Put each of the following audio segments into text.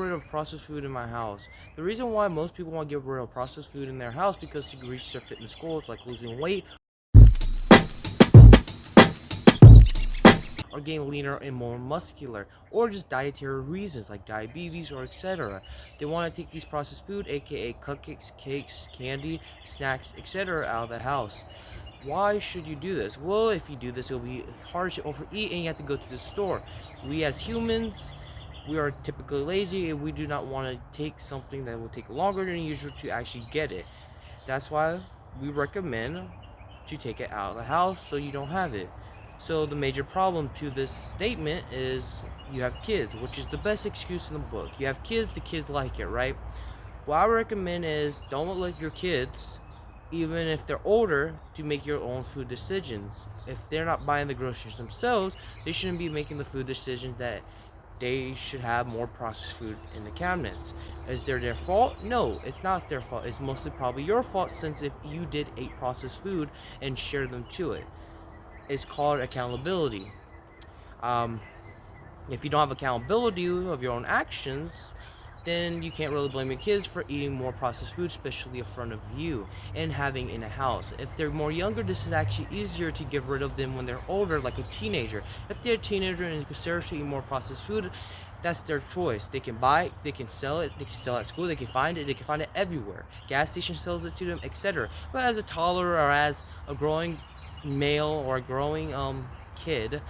rid of processed food in my house. The reason why most people want to get rid of processed food in their house because to reach their fitness goals like losing weight or getting leaner and more muscular, or just dietary reasons like diabetes or etc. They want to take these processed food, aka cupcakes, cakes, candy, snacks, etc. out of the house. Why should you do this? Well, if you do this, it'll be hard to overeat and you have to go to the store. We as humans, we are typically lazy and we do not want to take something that will take longer than usual to actually get it. That's why we recommend to take it out of the house so you don't have it. So the major problem to this statement is you have kids, which is the best excuse in the book. You have kids, the kids like it, right? What I recommend is don't let your kids, even if they're older, to make your own food decisions. If they're not buying the groceries themselves, they shouldn't be making the food decisions that they should have more processed food in the cabinets. Is there their fault? No, it's not their fault. It's mostly probably your fault since if you did eat processed food and share them to it. It's called accountability. Um, if you don't have accountability of your own actions, then you can't really blame your kids for eating more processed food, especially in front of you and having in a house. If they're more younger, this is actually easier to get rid of them when they're older, like a teenager. If they're a teenager and seriously eat more processed food, that's their choice. They can buy it, they can sell it, they can sell it at school, they can find it everywhere. Gas station sells it to them, etc. But as a toddler or as a growing male or a growing kid,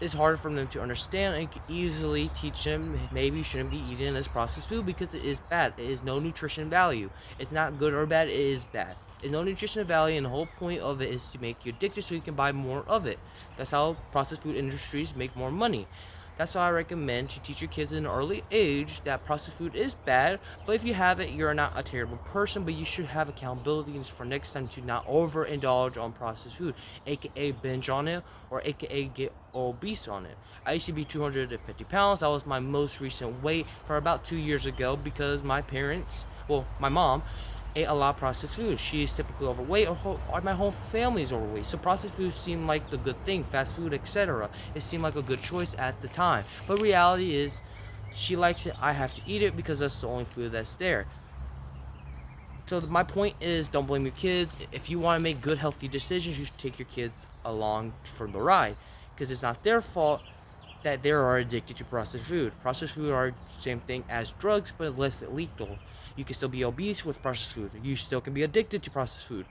it's hard for them to understand and can easily teach them maybe you shouldn't be eating this processed food because it is bad. It is no nutrition value. It's not good or bad, it is bad. There's no nutrition value and the whole point of it is to make you addicted so you can buy more of it. That's how processed food industries make more money. That's why I recommend to teach your kids at an early age that processed food is bad, but if you have it, you're not a terrible person, but you should have accountability for next time to not overindulge on processed food, aka binge on it, or aka get obese on it. I used to be 250 pounds. That was my most recent weight for about 2 years ago because my parents, well, my mom, ate a lot of processed food. She is typically overweight, or my whole family is overweight. So processed food seemed like the good thing, fast food, etc. It seemed like a good choice at the time. But reality is, she likes it. I have to eat it because that's the only food that's there. So my point is, don't blame your kids. If you want to make good, healthy decisions, you should take your kids along for the ride because it's not their fault that they are addicted to processed food. Processed food are the same thing as drugs, but less lethal. You can still be obese with processed food. You still can be addicted to processed food.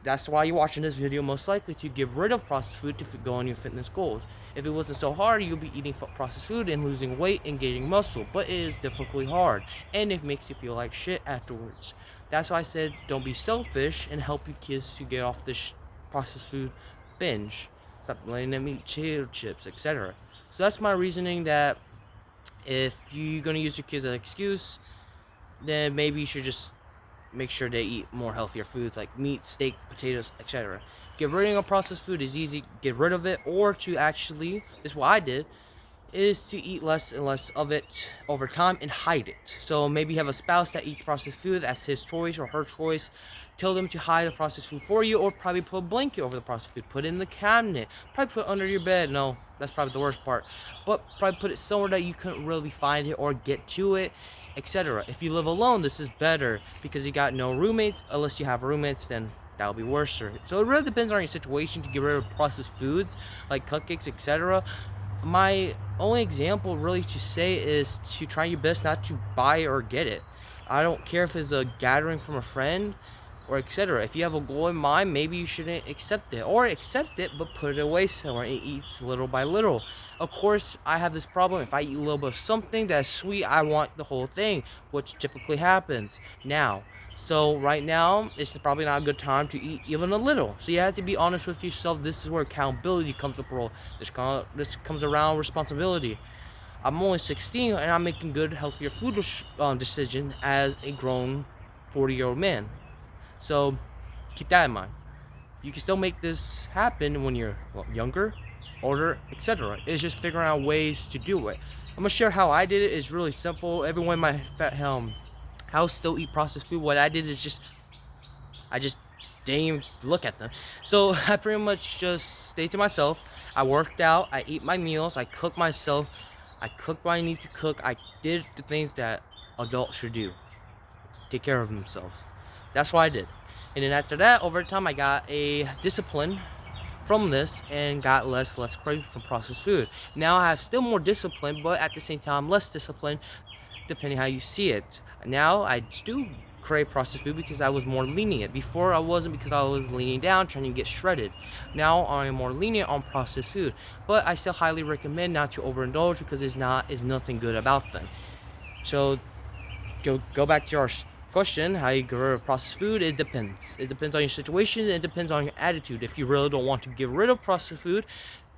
That's why you're watching this video, most likely to get rid of processed food to go on your fitness goals. If it wasn't so hard, you'll be eating processed food and losing weight and gaining muscle. But it is difficultly hard, and it makes you feel like shit afterwards. That's why I said don't be selfish and help your kids to get off this processed food binge. Stop letting them eat potato chips, etc. So that's my reasoning that if you're going to use your kids as an excuse, then maybe you should just make sure they eat more healthier foods like meat, steak, potatoes, etc. Get rid of processed food is easy. Get rid of it, or to actually, this is what I did, is to eat less and less of it over time and hide it. So maybe you have a spouse that eats processed food, that's his choice or her choice. Tell them to hide the processed food for you, or probably put a blanket over the processed food. Put it in the cabinet. Probably put it under your bed. No, that's probably the worst part. But probably put it somewhere that you couldn't really find it or get to it, etc. If you live alone, this is better because you got no roommates. Unless you have roommates, then that'll be worse. So it really depends on your situation to get rid of processed foods like cupcakes, etc. My only example really to say is to try your best not to buy or get it. I don't care if it's a gathering from a friend or etc. If you have a goal in mind, maybe you shouldn't accept it, or accept it but put it away somewhere and eat little by little. Of course, I have this problem. If I eat a little bit of something that's sweet, I want the whole thing, which typically happens now. So right now, it's probably not a good time to eat even a little. So you have to be honest with yourself. This is where accountability comes to role. This comes around responsibility. I'm only 16 and I'm making good, healthier food decision as a grown 40-year-old man. So keep that in mind. You can still make this happen when you're younger, older, etc. It's just figuring out ways to do it. I'm gonna share how I did it. It's really simple. Everyone in my house still eat processed food. What I did is I just didn't even look at them. So I pretty much just stayed to myself. I worked out. I ate my meals. I cooked myself. I cooked what I need to cook. I did the things that adults should do. Take care of themselves. That's what I did. And then after that, over time, I got a discipline from this and got less craving from processed food. Now I have still more discipline, but at the same time less discipline, depending how you see it. Now I do crave processed food because I was more lenient. Before I wasn't, because I was leaning down trying to get shredded. Now I am more lenient on processed food, but I still highly recommend not to overindulge because is nothing good about them. So go back to our question, how you get rid of processed food. It depends on your situation. It depends on your attitude. If you really don't want to get rid of processed food,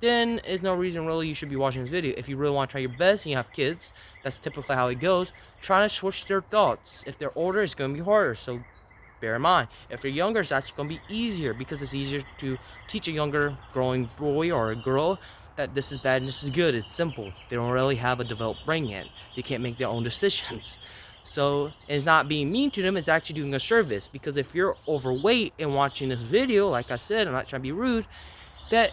then there's no reason really you should be watching this video. If you really want to try your best and you have kids, that's typically how it goes. Try to switch their thoughts. If they're older, it's going to be harder, so bear in mind. If they're younger, it's actually going to be easier, because it's easier to teach a younger growing boy or a girl that this is bad and this is good. It's simple. They don't really have a developed brain yet. They can't make their own decisions. So it's not being mean to them, it's actually doing a service. Because if you're overweight and watching this video, like I said, I'm not trying to be rude, that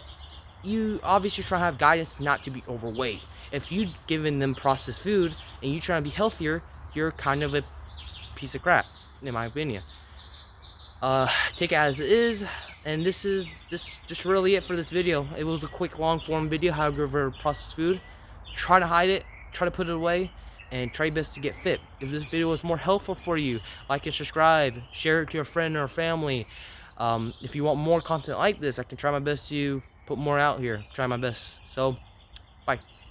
you obviously try to have guidance not to be overweight. If you giving them processed food and you trying to be healthier, you're kind of a piece of crap, in my opinion. Take it as it is, and this is just really it for this video. It was a quick long form video, how to get rid of processed food. Try to hide it, try to put it away, and try your best to get fit. If this video was more helpful for you, like and subscribe, share it to your friend or family. If you want more content like this, I can try my best to put more out here, try my best. So